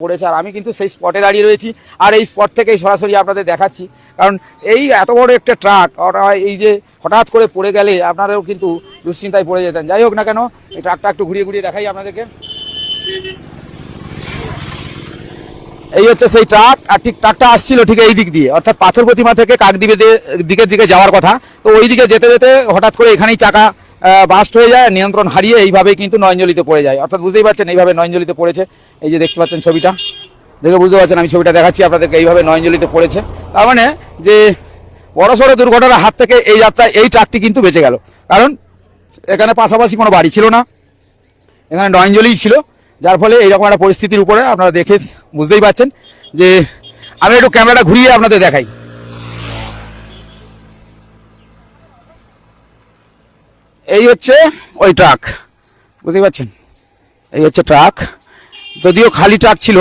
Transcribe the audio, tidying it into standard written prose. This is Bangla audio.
পড়েছে। আর আমি কিন্তু সেই স্পটে দাঁড়িয়ে রয়েছি, আর এই স্পট থেকেই সরাসরি আপনাদের দেখাচ্ছি। কারণ এই এত বড় একটা ট্রাক এই যে হঠাৎ করে পড়ে গেলে আপনারাও কিন্তু দুশ্চিন্তায় পড়ে যেতেন। যাই হোক না কেন, এই ট্রাকটা একটু ঘুরিয়ে ঘুরিয়ে দেখাই আপনাদেরকে। এই হচ্ছে সেই ট্রাক, আর ঠিক ট্রাকটা আসছিল ঠিক এই দিক দিয়ে, অর্থাৎ পাথর প্রতিমা থেকে কাকদ্বীপের দিকে যাওয়ার কথা। তো ওই দিকে যেতে যেতে হঠাৎ করে এখানেই চাকা বাস্ট হয়ে যায়, নিয়ন্ত্রণ হারিয়ে এইভাবেই কিন্তু নয়নজলিতে পড়ে যায়। অর্থাৎ বুঝতেই পারছেন এইভাবে নয়নজলিতে পড়েছে। এই যে দেখতে পাচ্ছেন ছবিটা, দেখে বুঝতে পারছেন, আমি ছবিটা দেখাচ্ছি আপনাদেরকে, এইভাবে নয়নজলিতে পড়েছে। তার মানে যে বড়সড় দুর্ঘটনার হাত থেকে এই যাত্রায় এই ট্রাকটি কিন্তু বেঁচে গেল। কারণ এখানে পাশাপাশি কোনো বাড়ি ছিল না, এখানে নয়নজলিই ছিল, যার ফলে এইরকম একটা পরিস্থিতির উপরে আপনারা দেখে বুঝতেই পারছেন। যে আমি একটু ক্যামেরাটা ঘুরিয়ে আপনাদের দেখাই। এই হচ্ছে ওই ট্রাক, বুঝতেই পারছেন, এই হচ্ছে ট্রাক। যদিও খালি ট্রাক ছিল,